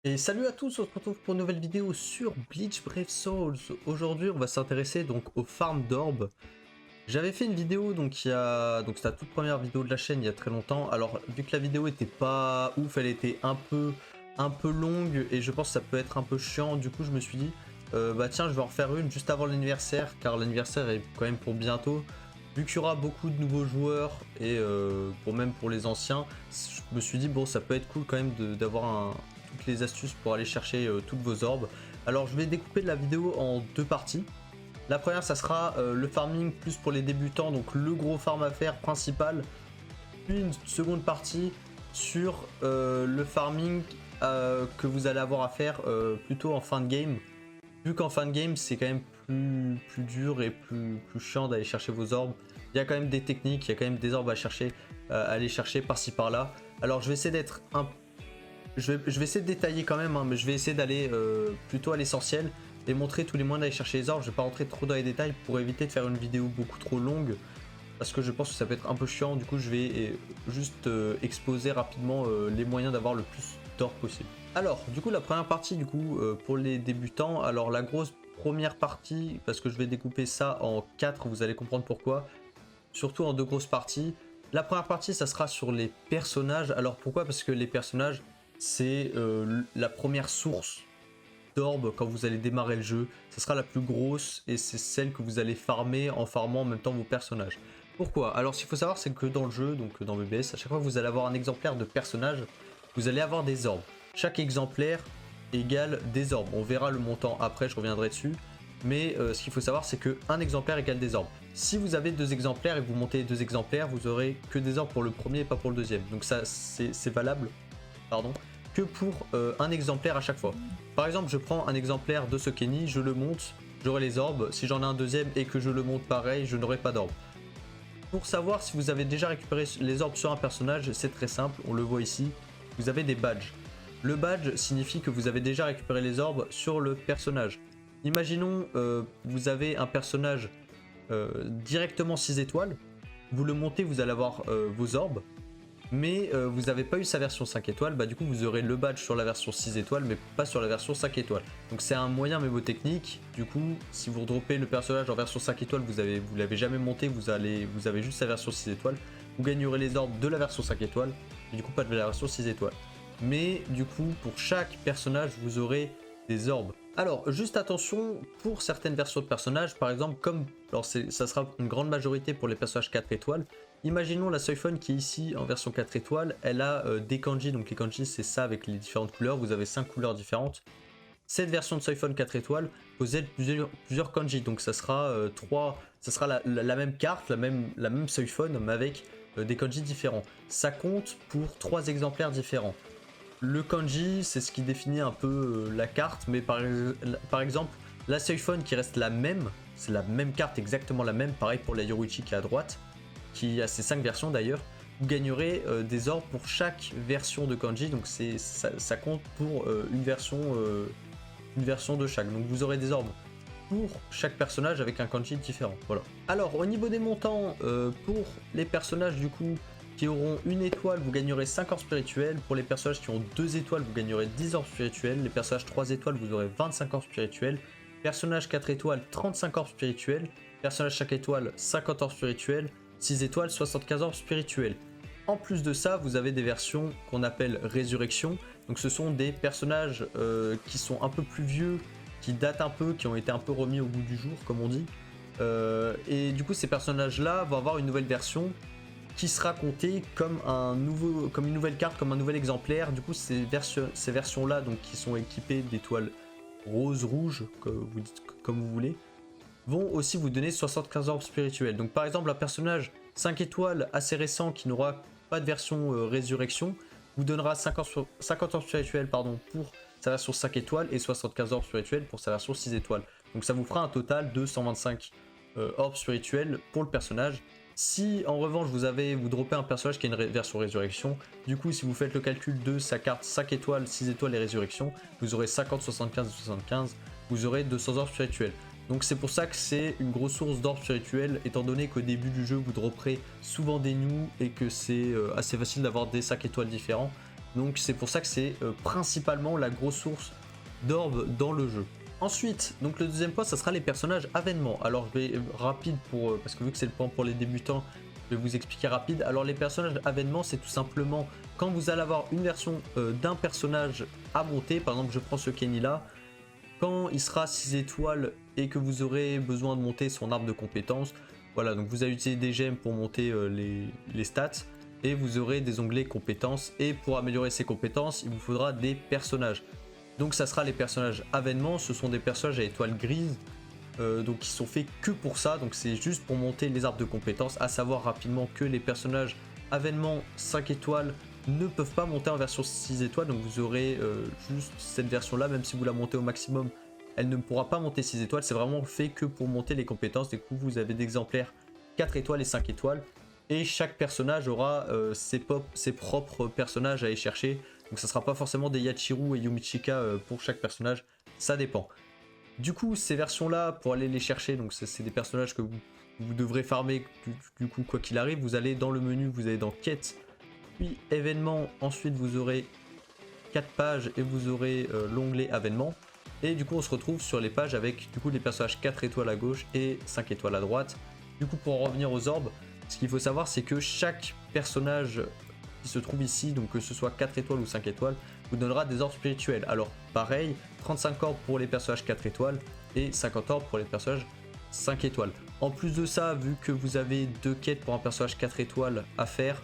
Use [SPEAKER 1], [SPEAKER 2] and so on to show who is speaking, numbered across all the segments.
[SPEAKER 1] Et salut à tous, on se retrouve pour une nouvelle vidéo sur Bleach Brave Souls. Aujourd'hui, on va s'intéresser donc aux farms d'orbes. J'avais fait une vidéo donc c'était la toute première vidéo de la chaîne il y a très longtemps. Alors vu que la vidéo était pas ouf, elle était un peu longue et je pense que ça peut être un peu chiant. Du coup, je me suis dit bah tiens, je vais en refaire une juste avant l'anniversaire car l'anniversaire est quand même pour bientôt. Vu qu'il y aura beaucoup de nouveaux joueurs et même pour les anciens, je me suis dit bon, ça peut être cool quand même d'avoir toutes les astuces pour aller chercher toutes vos orbes. Alors je vais découper la vidéo en deux parties. La première, ça sera le farming plus pour les débutants, donc le gros farm à faire principal. Puis une seconde partie sur le farming que vous allez avoir à faire plutôt en fin de game. Vu qu'en fin de game, c'est quand même plus dur et plus chiant d'aller chercher vos orbes. Il y a quand même des techniques, il y a quand même des orbes à aller chercher par-ci par-là. Alors je vais essayer d'être je vais essayer de détailler quand même, hein, mais je vais essayer d'aller plutôt à l'essentiel et montrer tous les moyens d'aller chercher les orbes. Je vais pas rentrer trop dans les détails pour éviter de faire une vidéo beaucoup trop longue parce que je pense que ça peut être un peu chiant. Du coup, je vais juste exposer rapidement les moyens d'avoir le plus d'or possible. Alors, du coup, la première partie, pour les débutants, alors la grosse première partie, parce que je vais découper ça en 4, vous allez comprendre pourquoi, surtout en deux grosses parties. La première partie, ça sera sur les personnages. Alors pourquoi? Parce que les personnages, c'est la première source d'orbes quand vous allez démarrer le jeu. Ça sera la plus grosse et c'est celle que vous allez farmer en farmant en même temps vos personnages. Pourquoi? Alors ce qu'il faut savoir, c'est que dans le jeu, donc dans BBS, à chaque fois que vous allez avoir un exemplaire de personnage, vous allez avoir des orbes. Chaque exemplaire égale des orbes. On verra le montant après, je reviendrai dessus. Mais ce qu'il faut savoir, c'est qu'un exemplaire égale des orbes. Si vous avez deux exemplaires et que vous montez deux exemplaires, vous aurez que des orbes pour le premier et pas pour le deuxième. Donc ça, c'est valable, pardon, que pour un exemplaire à chaque fois. Par exemple, je prends un exemplaire de ce Kenny, je le monte, j'aurai les orbes. Si j'en ai un deuxième et que je le monte pareil, je n'aurai pas d'orbes. Pour savoir si vous avez déjà récupéré les orbes sur un personnage, c'est très simple, on le voit ici. Vous avez des badges. Le badge signifie que vous avez déjà récupéré les orbes sur le personnage. Imaginons, vous avez un personnage directement 6 étoiles. Vous le montez, vous allez avoir vos orbes. Mais vous n'avez pas eu sa version 5 étoiles, bah du coup vous aurez le badge sur la version 6 étoiles mais pas sur la version 5 étoiles. Donc c'est un moyen mémotechnique. Du coup, si vous droppez le personnage en version 5 étoiles, vous l'avez jamais monté, vous avez juste sa version 6 étoiles, vous gagnerez les orbes de la version 5 étoiles, et du coup pas de la version 6 étoiles. Mais du coup, pour chaque personnage, vous aurez des orbes. Alors, juste attention, pour certaines versions de personnages, par exemple, ça sera une grande majorité pour les personnages 4 étoiles. Imaginons la Soifon qui est ici en version 4 étoiles, elle a des kanji, donc les kanji c'est ça avec les différentes couleurs, vous avez 5 couleurs différentes. Cette version de Soifon 4 étoiles possède plusieurs kanji, donc ça sera la même carte, la même Soifon, mais avec des kanji différents. Ça compte pour 3 exemplaires différents. Le kanji, c'est ce qui définit un peu la carte, mais par exemple, la Soifon qui reste la même, c'est la même carte, exactement la même, pareil pour la Yoruichi qui est à droite, qui a ses 5 versions d'ailleurs, vous gagnerez des orbes pour chaque version de kanji, donc ça compte pour une version de chaque, donc vous aurez des orbes pour chaque personnage avec un kanji différent, voilà. Alors au niveau des montants, pour les personnages du coup qui auront une étoile, vous gagnerez 5 orbes spirituels. Pour les personnages qui ont 2 étoiles, vous gagnerez 10 orbes spirituels. Les personnages 3 étoiles, vous aurez 25 orbes spirituels. Personnages 4 étoiles, 35 orbes spirituels. Personnages 5 étoiles, 50 orbes spirituels. 6 étoiles, 75 orbes spirituels. En plus de ça, vous avez des versions qu'on appelle résurrection. Donc ce sont des personnages qui sont un peu plus vieux, qui datent un peu, qui ont été un peu remis au goût du jour, comme on dit. Et du coup, ces personnages-là vont avoir une nouvelle version qui sera compté comme une nouvelle carte, comme un nouvel exemplaire. Du coup, ces versions-là, donc qui sont équipées d'étoiles rose, rouge, comme vous voulez, vont aussi vous donner 75 orbes spirituels. Donc par exemple, un personnage 5 étoiles assez récent qui n'aura pas de version résurrection vous donnera 50 orbes spirituels pour sa version 5 étoiles et 75 orbes spirituels pour sa version 6 étoiles. Donc ça vous fera un total de 125 orbes spirituels pour le personnage. Si en revanche vous droppez un personnage qui a une version résurrection, du coup si vous faites le calcul de sa carte 5 étoiles, 6 étoiles et résurrection, vous aurez 50, 75 et 75, vous aurez 200 orbes spirituels. Donc c'est pour ça que c'est une grosse source d'orbes spirituels, étant donné qu'au début du jeu vous dropperez souvent des new et que c'est assez facile d'avoir des 5 étoiles différents. Donc c'est pour ça que c'est principalement la grosse source d'orbes dans le jeu. Ensuite, donc le deuxième point, ça sera les personnages avènements. Alors je vais rapide parce que vu que c'est le point pour les débutants, je vais vous expliquer rapide. Alors les personnages avènements, c'est tout simplement quand vous allez avoir une version d'un personnage à monter. Par exemple, je prends ce Kenny là. Quand il sera 6 étoiles et que vous aurez besoin de monter son arbre de compétences, voilà, donc vous allez utiliser des gemmes pour monter les stats. Et vous aurez des onglets compétences. Et pour améliorer ces compétences, il vous faudra des personnages. Donc ça sera les personnages avènements. Ce sont des personnages à étoiles grises. Donc qui sont faits que pour ça. Donc c'est juste pour monter les arbres de compétences. À savoir rapidement que les personnages avènements 5 étoiles ne peuvent pas monter en version 6 étoiles. Donc vous aurez juste cette version là. Même si vous la montez au maximum, elle ne pourra pas monter 6 étoiles. C'est vraiment fait que pour monter les compétences. Du coup vous avez d'exemplaires 4 étoiles et 5 étoiles. Et chaque personnage aura ses propres personnages à aller chercher. Donc ça sera pas forcément des Yachiru et Yumichika pour chaque personnage. Ça dépend. Du coup, ces versions-là, pour aller les chercher, donc c'est des personnages que vous devrez farmer. Du coup, quoi qu'il arrive, vous allez dans le menu, vous allez dans quête, puis événements. Ensuite, vous aurez 4 pages et vous aurez l'onglet événements. Et du coup, on se retrouve sur les pages avec du coup les personnages 4 étoiles à gauche et 5 étoiles à droite. Du coup, pour en revenir aux orbes, ce qu'il faut savoir, c'est que chaque personnage qui se trouve ici, donc que ce soit 4 étoiles ou 5 étoiles, vous donnera des orbes spirituels. Alors pareil, 35 orbes pour les personnages 4 étoiles et 50 orbes pour les personnages 5 étoiles. En plus de ça, vu que vous avez 2 quêtes pour un personnage 4 étoiles à faire,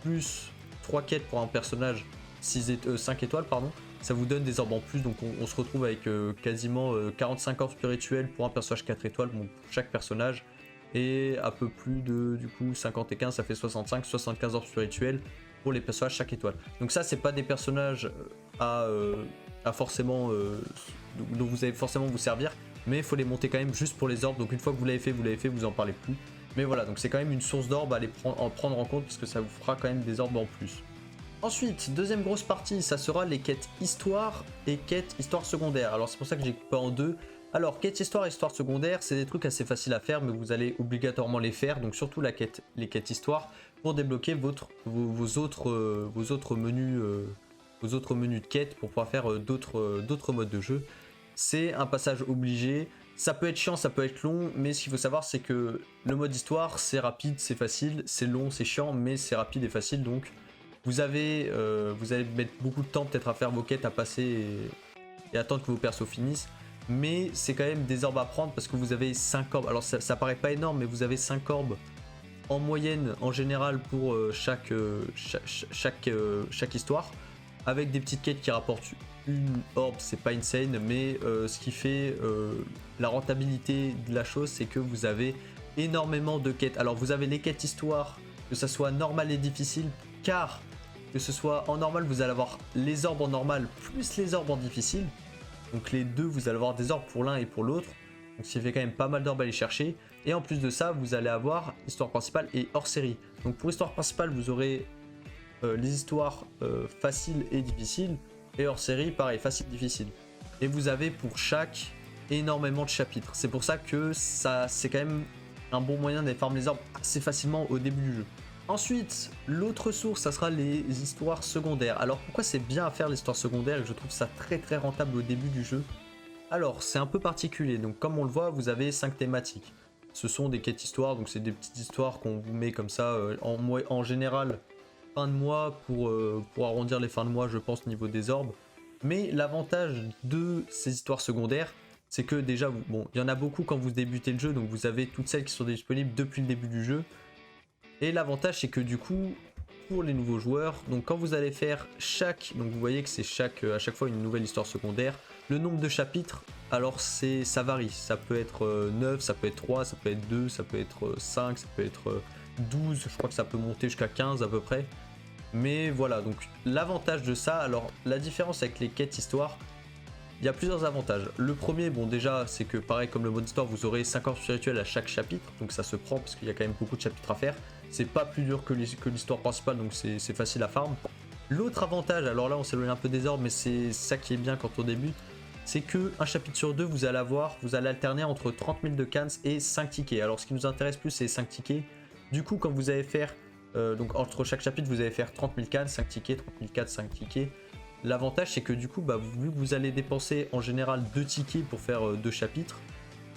[SPEAKER 1] plus 3 quêtes pour un personnage 5 étoiles, pardon, ça vous donne des orbes en plus. Donc on se retrouve avec quasiment 45 orbes spirituels pour un personnage 4 étoiles, bon, pour chaque personnage. Et un peu plus de, du coup, 50 et 15, ça fait 75 orbes spirituels pour les personnages chaque étoile. Donc ça, c'est pas des personnages à forcément, dont vous allez forcément vous servir, mais il faut les monter quand même juste pour les orbes. Donc une fois que vous l'avez fait, vous en parlez plus. Mais voilà, donc c'est quand même une source d'orbes à prendre en compte, parce que ça vous fera quand même des orbes en plus. Ensuite, deuxième grosse partie, ça sera les quêtes histoire et quêtes histoire secondaire. Alors c'est pour ça que j'ai coupé en deux. Alors, quête histoire et histoire secondaire, c'est des trucs assez faciles à faire, mais vous allez obligatoirement les faire. Donc surtout les quêtes histoire, pour débloquer vos autres menus de quête, pour pouvoir faire d'autres modes de jeu. C'est un passage obligé. Ça peut être chiant, ça peut être long, mais ce qu'il faut savoir, c'est que le mode histoire, c'est rapide, c'est facile, c'est long, c'est chiant, mais c'est rapide et facile. Donc vous allez mettre beaucoup de temps peut-être à faire vos quêtes, à passer et attendre que vos persos finissent. Mais c'est quand même des orbes à prendre parce que vous avez 5 orbes. Alors ça paraît pas énorme, mais vous avez 5 orbes en moyenne, en général, pour chaque histoire. Avec des petites quêtes qui rapportent une orbe, c'est pas insane, mais ce qui fait la rentabilité de la chose, c'est que vous avez énormément de quêtes. Alors vous avez les quêtes histoire, que ça soit normal et difficile, car que ce soit en normal, vous allez avoir les orbes en normal plus les orbes en difficile. Donc les deux, vous allez avoir des orbes pour l'un et pour l'autre. Donc ce qui fait quand même pas mal d'orbes à aller chercher. Et en plus de ça, vous allez avoir histoire principale et hors série. Donc pour histoire principale, vous aurez les histoires faciles et difficiles. Et hors série, pareil, facile, difficile. Et vous avez pour chaque énormément de chapitres. C'est pour ça que c'est quand même un bon moyen d'aller farm les orbes assez facilement au début du jeu. Ensuite, l'autre source, ça sera les histoires secondaires. Alors pourquoi c'est bien à faire l'histoire secondaire et que je trouve ça très très rentable au début du jeu? Alors c'est un peu particulier, donc comme on le voit, vous avez 5 thématiques. Ce sont des quêtes histoires, donc c'est des petites histoires qu'on vous met comme ça en général fin de mois pour arrondir les fins de mois, je pense, niveau des orbes. Mais l'avantage de ces histoires secondaires, c'est que déjà, bon, il y en a beaucoup quand vous débutez le jeu, donc vous avez toutes celles qui sont disponibles depuis le début du jeu. Et l'avantage, c'est que du coup, pour les nouveaux joueurs, donc quand vous allez faire donc vous voyez que c'est à chaque fois une nouvelle histoire secondaire, le nombre de chapitres, alors ça varie, ça peut être 9, ça peut être 3, ça peut être 2, ça peut être 5, ça peut être 12, je crois que ça peut monter jusqu'à 15 à peu près. Mais voilà, donc l'avantage de ça, alors la différence avec les quêtes histoire, il y a plusieurs avantages. Le premier, bon déjà, c'est que pareil comme le mode histoire, vous aurez 5 orbes spirituels à chaque chapitre, donc ça se prend parce qu'il y a quand même beaucoup de chapitres à faire. C'est pas plus dur que l'histoire principale, donc c'est facile à farm. L'autre avantage, alors là on s'éloigne un peu des orbes, mais c'est ça qui est bien quand on débute, c'est que un chapitre sur deux, vous allez alterner entre 30 000 de cans et 5 tickets. Alors ce qui nous intéresse plus, c'est 5 tickets. Du coup, quand vous allez faire Donc entre chaque chapitre, vous allez faire 30 000 cannes, 5 tickets, 30 000 cannes, 5 tickets. L'avantage, c'est que du coup, vu que vous allez dépenser en général 2 tickets pour faire 2 chapitres,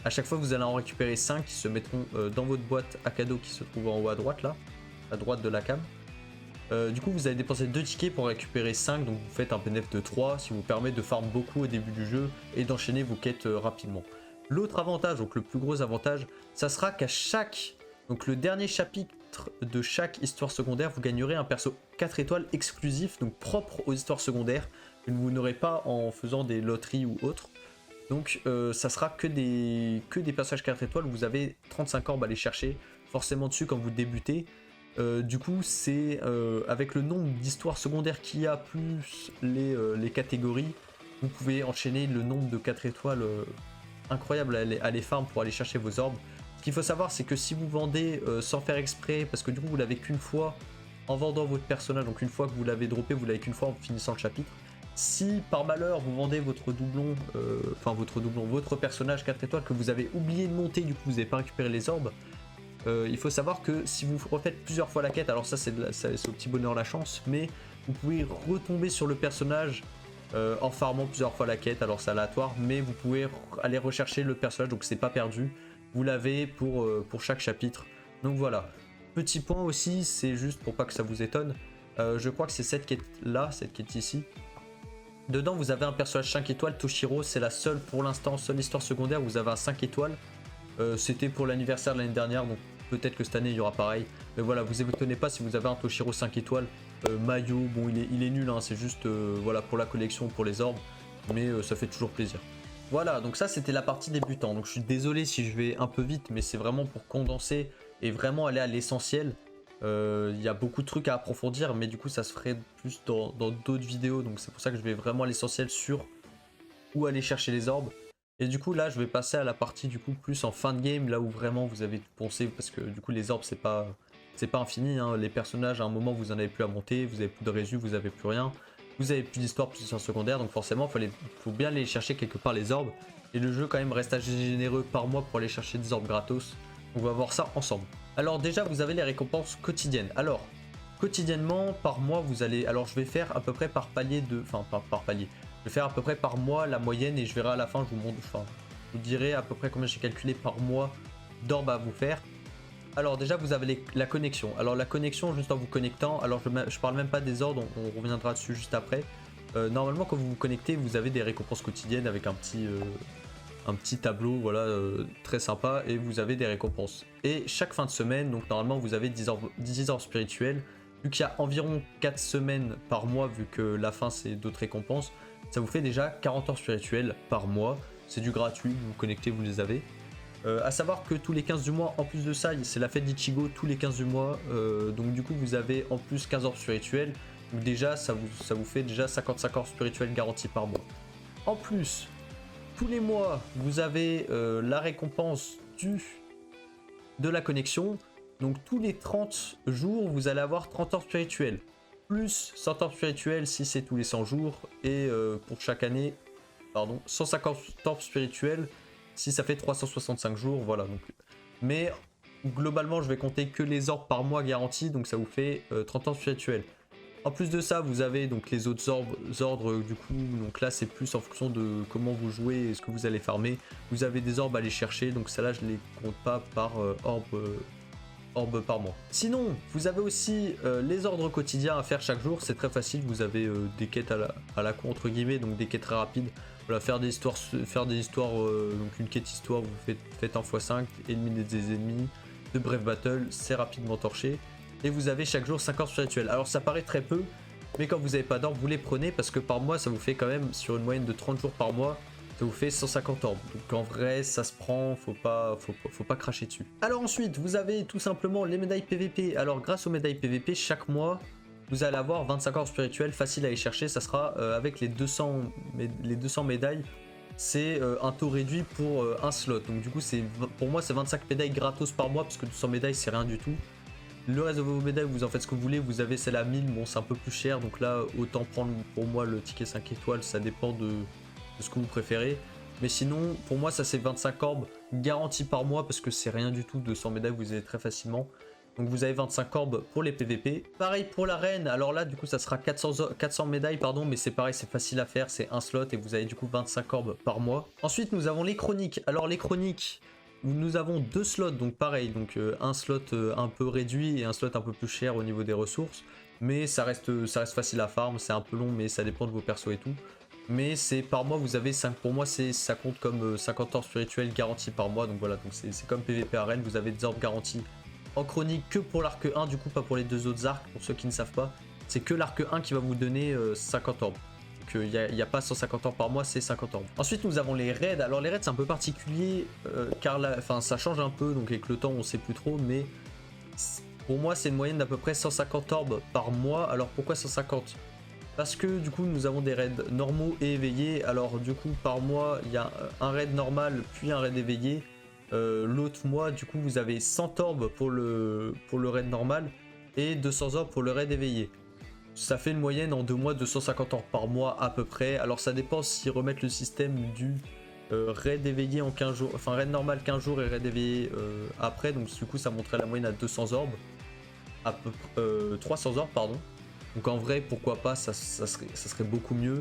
[SPEAKER 1] à chaque fois, vous allez en récupérer 5 qui se mettront dans votre boîte à cadeaux qui se trouve en haut à droite, là, à droite de la cam. Du coup, vous allez dépenser 2 tickets pour récupérer 5, donc vous faites un bénéfice de 3, ce qui vous permet de farm beaucoup au début du jeu et d'enchaîner vos quêtes rapidement. L'autre avantage, donc le plus gros avantage, ça sera qu'à donc le dernier chapitre de chaque histoire secondaire, vous gagnerez un perso 4 étoiles exclusif, donc propre aux histoires secondaires, que vous n'aurez pas en faisant des loteries ou autres. Donc ça sera que des passages 4 étoiles, vous avez 35 orbes à aller chercher, forcément dessus quand vous débutez. Du coup, c'est avec le nombre d'histoires secondaires qu'il y a, plus les catégories, vous pouvez enchaîner le nombre de 4 étoiles incroyable à les farm pour aller chercher vos orbes. Ce qu'il faut savoir, c'est que si vous vendez sans faire exprès, parce que du coup vous l'avez qu'une fois en vendant votre personnage, donc une fois que vous l'avez droppé, vous l'avez qu'une fois en finissant le chapitre. Si par malheur vous vendez votre doublon, votre personnage 4 étoiles que vous avez oublié de monter, du coup vous n'avez pas récupéré les orbes, il faut savoir que si vous refaites plusieurs fois la quête, alors ça c'est au petit bonheur la chance, mais vous pouvez retomber sur le personnage en farmant plusieurs fois la quête, alors c'est aléatoire, mais vous pouvez aller rechercher le personnage, donc c'est pas perdu, vous l'avez pour chaque chapitre. Donc voilà. Petit point aussi, c'est juste pour pas que ça vous étonne, je crois que c'est cette quête là, cette quête ici. Dedans vous avez un personnage 5 étoiles, Toshiro, c'est la seule pour l'instant, seule histoire secondaire, vous avez un 5 étoiles. C'était pour l'anniversaire de l'année dernière, donc peut-être que cette année il y aura pareil. Mais voilà, vous étonnez pas si vous avez un Toshiro 5 étoiles. Maillot, bon il est nul, hein, c'est juste voilà, pour la collection, pour les orbes, mais ça fait toujours plaisir. Voilà, donc ça c'était la partie débutant, donc je suis désolé si je vais un peu vite, mais c'est vraiment pour condenser et vraiment aller à l'essentiel. Il y a beaucoup de trucs à approfondir, mais du coup ça se ferait plus dans d'autres vidéos, donc c'est pour ça que je vais vraiment à l'essentiel sur où aller chercher les orbes. Et du coup là je vais passer à la partie du coup plus en fin de game, là où vraiment vous avez tout poncé, parce que du coup les orbes c'est pas infini, hein. Les personnages à un moment vous en avez plus à monter, vous avez plus de résus, vous avez plus rien, vous avez plus d'histoire, plus d'histoire secondaire, donc forcément faut bien aller chercher quelque part les orbes. Et le jeu quand même reste assez généreux par mois pour aller chercher des orbes gratos, on va voir ça ensemble. Alors déjà vous avez les récompenses quotidiennes. Alors quotidiennement par mois vous allez, alors je vais faire à peu près par palier de, enfin par palier, je vais faire à peu près par mois la moyenne et je verrai à la fin, je vous montre, enfin je vous dirai à peu près combien j'ai calculé par mois d'orbes à vous faire. Alors déjà vous avez la connexion. Alors la connexion, juste en vous connectant, alors je parle même pas des ordres, on reviendra dessus juste après. Normalement quand vous vous connectez, vous avez des récompenses quotidiennes avec un petit tableau, voilà, très sympa, et vous avez des récompenses. Et chaque fin de semaine, donc normalement vous avez 10 orbes spirituels. Vu qu'il y a environ 4 semaines par mois, vu que la fin c'est d'autres récompenses, ça vous fait déjà 40 orbes spirituels par mois. C'est du gratuit, vous vous connectez, vous les avez. À savoir que tous les 15 du mois, en plus de ça, c'est la fête d'Ichigo tous les 15 du mois, donc du coup vous avez en plus 15 orbes spirituels, donc déjà ça vous fait déjà 55 orbes spirituels garantis par mois. En plus, tous les mois vous avez la récompense de la connexion, donc tous les 30 jours vous allez avoir 30 orbes spirituels, plus 100 orbes spirituels si c'est tous les 100 jours, et pour chaque année, pardon, 150 orbes spirituels si ça fait 365 jours, voilà. Donc, mais globalement, je vais compter que les orbes par mois garantis, donc ça vous fait 30 orbes spirituels. En plus de ça, vous avez donc les autres ordres du coup, donc là c'est plus en fonction de comment vous jouez et ce que vous allez farmer. Vous avez des orbes à aller chercher, donc ça là je les compte pas par orbe par mois. Sinon, vous avez aussi les ordres quotidiens à faire chaque jour, c'est très facile, vous avez des quêtes à la con entre guillemets, donc des quêtes très rapides. Voilà, faire des histoires, donc une quête histoire, vous faites en x5, éliminer des ennemis, de bref battle, c'est rapidement torché. Et vous avez chaque jour 5 orbes spirituels. Alors ça paraît très peu, mais quand vous n'avez pas d'orbes, vous les prenez parce que par mois, ça vous fait quand même, sur une moyenne de 30 jours par mois, ça vous fait 150 orbes. Donc en vrai, ça se prend, faut pas cracher dessus. Alors ensuite, vous avez tout simplement les médailles PVP. Alors grâce aux médailles PVP, chaque mois, vous allez avoir 25 orbes spirituels, facile à aller chercher, ça sera avec les 200 médailles, c'est un taux réduit pour un slot. Donc du coup, pour moi, c'est 25 médailles gratos par mois, parce que 200 médailles, c'est rien du tout. Le reste de vos médailles, vous en faites ce que vous voulez, vous avez celle à 1000, bon c'est un peu plus cher, donc là, autant prendre pour moi le ticket 5 étoiles, ça dépend de ce que vous préférez. Mais sinon, pour moi, ça c'est 25 orbes garantis par mois, parce que c'est rien du tout, 200 médailles, vous avez très facilement. Donc vous avez 25 orbes pour les PVP. Pareil pour l'arène, alors là du coup ça sera 400 médailles pardon, mais c'est pareil, c'est facile à faire, c'est un slot et vous avez du coup 25 orbes par mois. Ensuite nous avons les chroniques. Alors les chroniques, nous avons 2 slots, donc pareil, donc un slot un peu réduit et un slot un peu plus cher au niveau des ressources. Mais ça reste facile à farm, c'est un peu long mais ça dépend de vos persos et tout. Mais c'est par mois, vous avez 5, pour moi ça compte comme 50 orbes spirituels garantis par mois, donc voilà, donc c'est comme PVP arène, vous avez des orbes garantis en chronique que pour l'arc 1, du coup pas pour les 2 autres arcs, pour ceux qui ne savent pas, c'est que l'arc 1 qui va vous donner 50 orbes. Donc il n'y a pas 150 orbes par mois, c'est 50 orbes. Ensuite nous avons les raids, alors les raids c'est un peu particulier, car ça change un peu, donc avec le temps on sait plus trop, mais pour moi c'est une moyenne d'à peu près 150 orbes par mois. Alors pourquoi 150 ? Parce que du coup nous avons des raids normaux et éveillés, alors du coup par mois il y a un raid normal puis un raid éveillé. L'autre mois du coup vous avez 100 orbes pour le raid normal et 200 orbes pour le raid éveillé. Ça fait une moyenne en 2 mois de 150 orbes par mois à peu près. Alors ça dépend s'ils remettent le système du raid éveillé en 15 jours, enfin raid normal 15 jours et raid éveillé après, donc du coup ça montrait la moyenne à 200 orbes, à peu près 300 orbes pardon. Donc en vrai pourquoi pas, ça serait beaucoup mieux.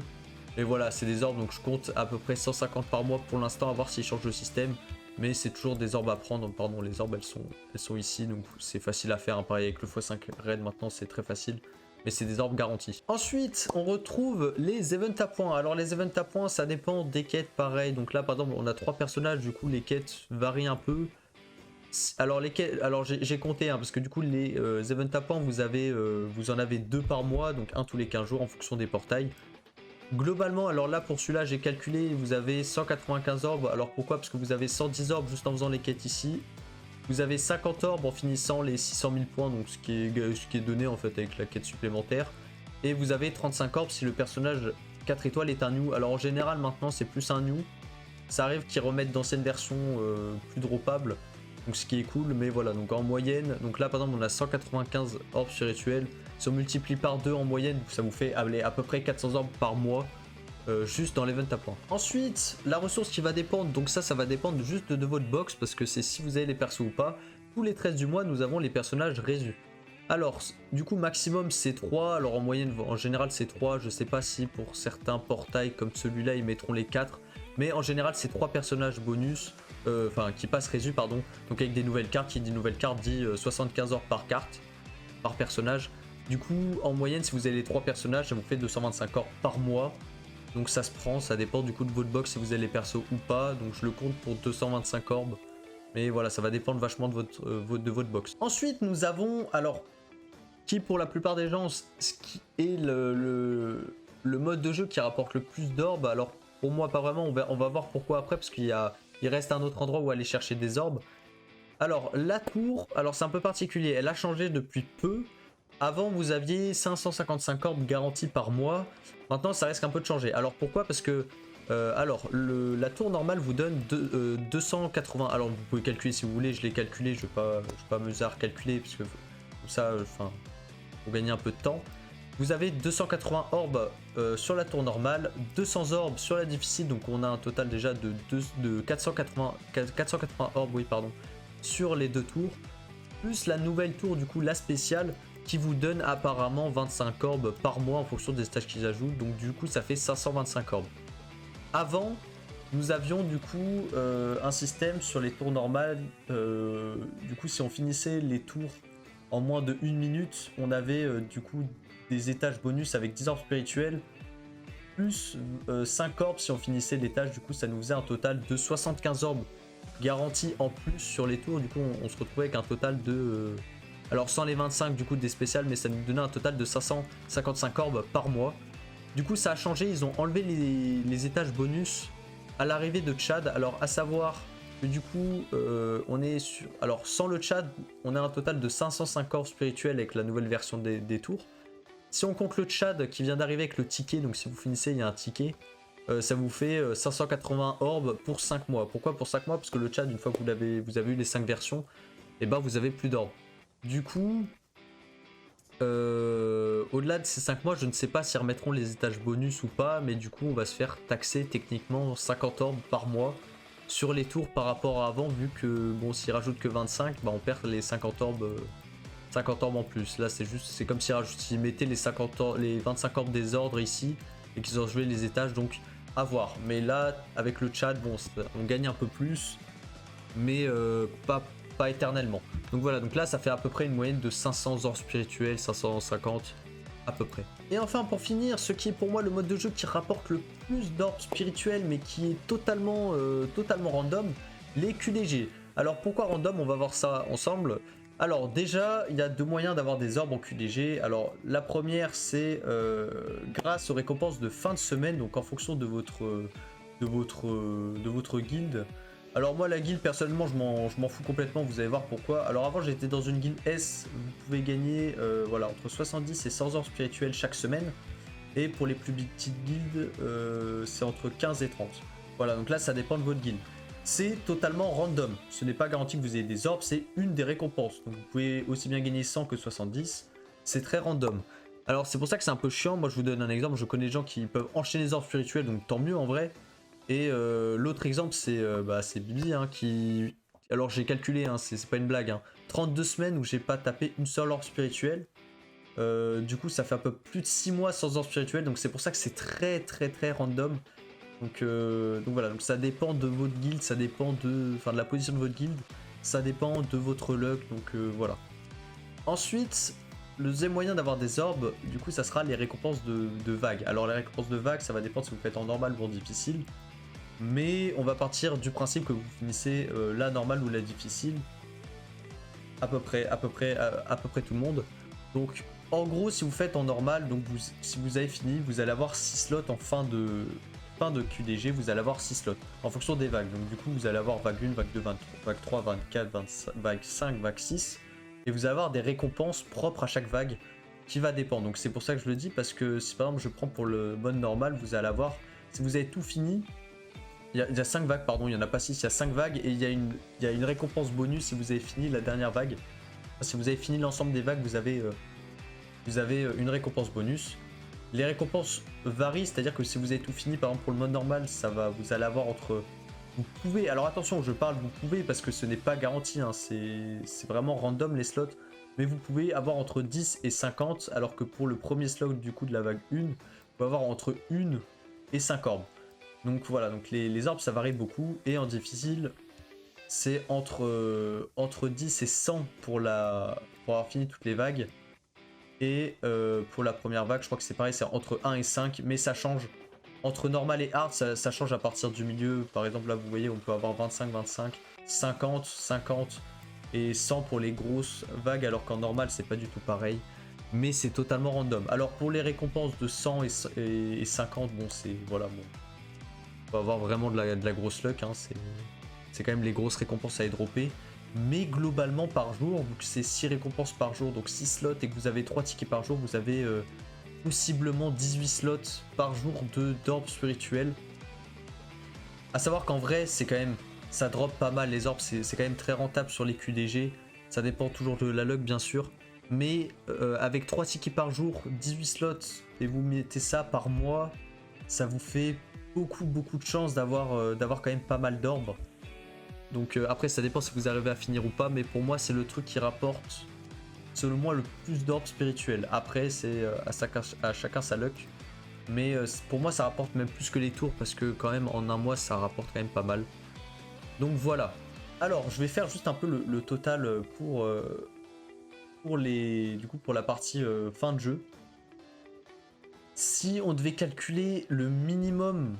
[SPEAKER 1] Et voilà, c'est des orbes, donc je compte à peu près 150 par mois pour l'instant, à voir s'ils changent le système. Mais c'est toujours des orbes à prendre, pardon, les orbes elles sont ici, donc c'est facile à faire, hein. Pareil avec le x5 raid maintenant c'est très facile. Mais c'est des orbes garantis. Ensuite, on retrouve les events à points. Alors les events à points, ça dépend des quêtes, pareil. Donc là, par exemple, on a 3 personnages, du coup les quêtes varient un peu. Alors les quêtes, alors j'ai compté, hein, parce que du coup les events à points, vous en avez 2 par mois, donc un tous les 15 jours en fonction des portails. Globalement, alors là pour celui-là j'ai calculé, vous avez 195 orbes. Alors pourquoi? Parce que vous avez 110 orbes juste en faisant les quêtes ici. Vous avez 50 orbes en finissant les 600 000 points, donc ce qui est donné en fait avec la quête supplémentaire. Et vous avez 35 orbes si le personnage 4 étoiles est un new. Alors en général maintenant c'est plus un new. Ça arrive qu'ils remettent d'anciennes versions plus droppables, donc ce qui est cool, mais voilà, donc en moyenne, donc là par exemple on a 195 orbes spirituels. Si on multiplie par 2 en moyenne, ça vous fait à peu près 400 orbes par mois, juste dans l'event à points. Ensuite, la ressource qui va dépendre, donc ça va dépendre juste de votre box, parce que c'est si vous avez les persos ou pas. Tous les 13 du mois, nous avons les personnages résus. Alors, du coup, maximum c'est 3, alors en moyenne, en général c'est 3, je sais pas si pour certains portails comme celui-là, ils mettront les 4, mais en général c'est 3 personnages bonus, enfin qui passent résus, pardon, donc avec des nouvelles cartes, qui dit nouvelles cartes dit 75 orbes par carte, par personnage. Du coup, en moyenne, si vous avez les 3 personnages, ça vous fait 225 orbes par mois. Donc ça se prend, ça dépend du coup de votre box si vous avez les persos ou pas. Donc je le compte pour 225 orbes. Mais voilà, ça va dépendre vachement de votre box. Ensuite, nous avons, alors, qui pour la plupart des gens, ce qui est le mode de jeu qui rapporte le plus d'orbes. Alors pour moi, pas vraiment, on va voir pourquoi après, parce qu'il reste un autre endroit où aller chercher des orbes. Alors la tour, alors c'est un peu particulier, elle a changé depuis peu. Avant, vous aviez 555 orbes garantis par mois. Maintenant, ça risque un peu de changer. Alors pourquoi? Parce que la tour normale vous donne 280. Alors vous pouvez calculer si vous voulez. Je l'ai calculé. Je vais pas m'amuser à recalculer parce que comme ça, enfin, pour gagner un peu de temps. Vous avez 280 orbes sur la tour normale, 200 orbes sur la difficile. Donc on a un total déjà de 480 orbes, oui pardon, sur les 2 tours. Plus la nouvelle tour, du coup la spéciale, qui vous donne apparemment 25 orbes par mois en fonction des stages qu'ils ajoutent. Donc du coup ça fait 525 orbes. Avant, nous avions du coup un système sur les tours normales. Du coup si on finissait les tours en moins de 1 minute, on avait du coup des étages bonus avec 10 orbes spirituels. Plus 5 orbes si on finissait l'étage. Du coup ça nous faisait un total de 75 orbes garantis en plus sur les tours. Du coup on se retrouvait avec un total de... alors sans les 25 du coup des spéciales, mais ça nous donnait un total de 555 orbes par mois. Du coup ça a changé, ils ont enlevé les étages bonus à l'arrivée de Tchad. Alors à savoir que du coup on est sur... alors sans le Tchad, on a un total de 505 orbes spirituels avec la nouvelle version des tours. Si on compte le Tchad qui vient d'arriver avec le ticket, donc si vous finissez il y a un ticket, ça vous fait 580 orbes pour 5 mois. Pourquoi pour 5 mois? Parce que le Tchad, une fois que vous avez eu les 5 versions, et ben vous avez plus d'orbes. Du coup, au-delà de ces 5 mois, je ne sais pas s'ils remettront les étages bonus ou pas, mais du coup, on va se faire taxer techniquement 50 orbes par mois sur les tours par rapport à avant, vu que, bon, s'ils rajoutent que 25, bah, on perd les 50 orbes 50 orbes en plus. Là, c'est comme s'ils mettaient les 25 orbes des ordres ici et qu'ils ont joué les étages, donc à voir. Mais là, avec le chat, bon, on gagne un peu plus, mais pas éternellement. Donc voilà, donc là, ça fait à peu près une moyenne de 500 orbes spirituels, 550 à peu près. Et enfin, pour finir, ce qui est pour moi le mode de jeu qui rapporte le plus d'orbes spirituels, mais qui est totalement random, les QDG. Alors pourquoi random? On va voir ça ensemble. Alors déjà, il y a deux moyens d'avoir des orbes en QDG. Alors la première, c'est grâce aux récompenses de fin de semaine, donc en fonction de votre guilde. Alors moi, la guilde, personnellement, je m'en fous complètement, vous allez voir pourquoi. Alors avant, j'étais dans une guilde S, vous pouvez gagner voilà, entre 70 et 100 orbes spirituels chaque semaine. Et pour les plus petites guildes, c'est entre 15 et 30. Voilà, donc là, ça dépend de votre guilde. C'est totalement random. Ce n'est pas garanti que vous ayez des orbes, c'est une des récompenses. Donc vous pouvez aussi bien gagner 100 que 70. C'est très random. Alors c'est pour ça que c'est un peu chiant. Moi je vous donne un exemple. Je connais des gens qui peuvent enchaîner les orbes spirituels, donc tant mieux en vrai. Et l'autre exemple c'est Bibi hein, qui... Alors j'ai calculé, hein, c'est pas une blague. Hein. 32 semaines où j'ai pas tapé une seule orbe spirituelle. Du coup ça fait un peu plus de 6 mois sans orbe spirituelle. Donc c'est pour ça que c'est très random. Donc voilà, donc ça dépend de votre guilde, ça dépend de la position de votre guilde, ça dépend de votre luck, donc voilà. Ensuite, le deuxième moyen d'avoir des orbes, du coup ça sera les récompenses de vagues. Alors les récompenses de vagues, ça va dépendre si vous faites en normal ou en difficile. Mais on va partir du principe que vous finissez la normale ou la difficile. À peu près tout le monde. Donc en gros si vous faites en normal, donc si vous avez fini, vous allez avoir 6 slots en fin de QDG, vous allez avoir 6 slots en fonction des vagues. Donc du coup vous allez avoir vague 1, vague 2, vague 3, 24, 25, vague 5, vague 6. Et vous allez avoir des récompenses propres à chaque vague qui va dépendre. Donc c'est pour ça que je le dis, parce que si par exemple je prends pour le mode normal, vous allez avoir, si vous avez tout fini, il y a 5 vagues, pardon, il n'y en a pas 6, il y a 5 vagues et il y a une récompense bonus si vous avez fini la dernière vague. Si vous avez fini l'ensemble des vagues, vous avez une récompense bonus. Les récompenses varient, c'est-à-dire que si vous avez tout fini, par exemple pour le mode normal, vous allez avoir entre... Vous pouvez, alors attention, je parle vous pouvez parce que ce n'est pas garanti, hein, c'est vraiment random les slots, mais vous pouvez avoir entre 10 et 50, alors que pour le premier slot du coup de la vague 1, vous pouvez avoir entre 1 et 5 orbes. Donc voilà, donc les orbes ça varie beaucoup, et en difficile, c'est entre 10 et 100 pour avoir fini toutes les vagues. Et pour la première vague, je crois que c'est pareil, c'est entre 1 et 5, mais ça change. Entre normal et hard, ça change à partir du milieu. Par exemple, là, vous voyez, on peut avoir 25, 25, 50, 50 et 100 pour les grosses vagues, alors qu'en normal, c'est pas du tout pareil. Mais c'est totalement random. Alors, pour les récompenses de 100 et 50, bon, c'est... Voilà, bon. On va avoir vraiment de la grosse luck, hein, c'est quand même les grosses récompenses à y dropper. Mais globalement par jour, vu que c'est 6 récompenses par jour, donc 6 slots et que vous avez 3 tickets par jour, vous avez possiblement 18 slots par jour d'orbes spirituels. A savoir qu'en vrai, c'est quand même, ça drop pas mal les orbes, c'est quand même très rentable sur les QDG. Ça dépend toujours de la luck bien sûr. Mais avec 3 tickets par jour, 18 slots, et vous mettez ça par mois, ça vous fait beaucoup de chances d'avoir quand même pas mal d'orbes. Donc après ça dépend si vous arrivez à finir ou pas, mais pour moi c'est le truc qui rapporte selon moi le plus d'orbes spirituels. Après c'est à chacun sa luck, mais pour moi ça rapporte même plus que les tours, parce que quand même en un mois ça rapporte quand même pas mal. Donc voilà. Alors je vais faire juste un peu le total pour la partie fin de jeu. Si on devait calculer le minimum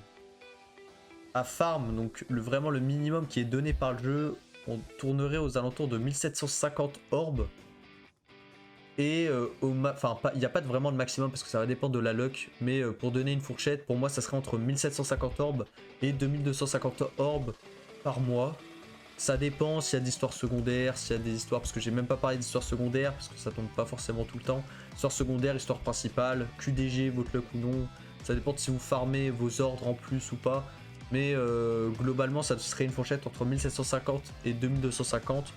[SPEAKER 1] à farm, donc vraiment le minimum qui est donné par le jeu, on tournerait aux alentours de 1750 orbes. Et il n'y a pas vraiment de maximum parce que ça va dépendre de la luck, mais pour donner une fourchette, pour moi ça serait entre 1750 orbes et 2250 orbes par mois. Ça dépend s'il y a des histoires secondaires, s'il y a des histoires, parce que j'ai même pas parlé d'histoires secondaires, parce que ça tombe pas forcément tout le temps. Histoire secondaire, histoire principale, QDG, votre luck ou non. Ça dépend de si vous farmez vos ordres en plus ou pas. Mais globalement, ça serait une fourchette entre 1750 et 2250.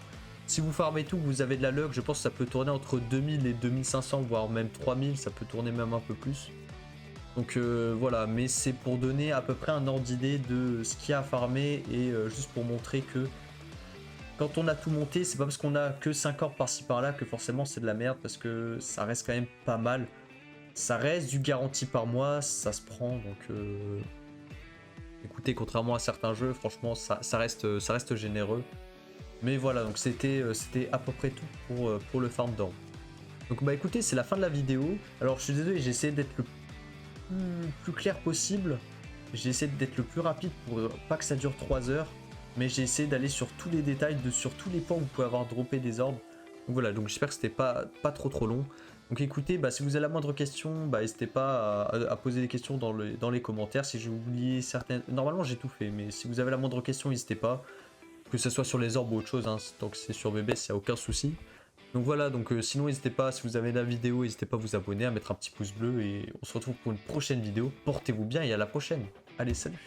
[SPEAKER 1] Si vous farmez tout, vous avez de la luck, je pense que ça peut tourner entre 2000 et 2500, voire même 3000, ça peut tourner même un peu plus. Donc voilà, mais c'est pour donner à peu près un ordre d'idée de ce qu'il y a à farmer, et juste pour montrer que quand on a tout monté, c'est pas parce qu'on a que 5 orbes par-ci par-là que forcément c'est de la merde, parce que ça reste quand même pas mal. Ça reste du garanti par mois, ça se prend, donc écoutez, contrairement à certains jeux, franchement ça reste généreux. Mais voilà, donc c'était à peu près tout pour le farm d'or. Donc bah écoutez, c'est la fin de la vidéo. Alors je suis désolé, j'ai essayé d'être le plus clair possible. J'ai essayé d'être le plus rapide pour pas que ça dure 3 heures. Mais j'ai essayé d'aller sur tous les détails, sur tous les points où vous pouvez avoir droppé des orbes. Donc voilà, donc j'espère que c'était pas trop long. Donc écoutez, bah, si vous avez la moindre question, bah, n'hésitez pas à poser des questions dans les commentaires. Si j'ai oublié certaines... Normalement j'ai tout fait, mais si vous avez la moindre question, n'hésitez pas. Que ce soit sur les orbes ou autre chose, hein. Tant que c'est sur BBS, il n'y a aucun souci. Donc voilà, donc sinon n'hésitez pas, si vous avez la vidéo, n'hésitez pas à vous abonner, à mettre un petit pouce bleu et on se retrouve pour une prochaine vidéo. Portez-vous bien et à la prochaine. Allez, salut!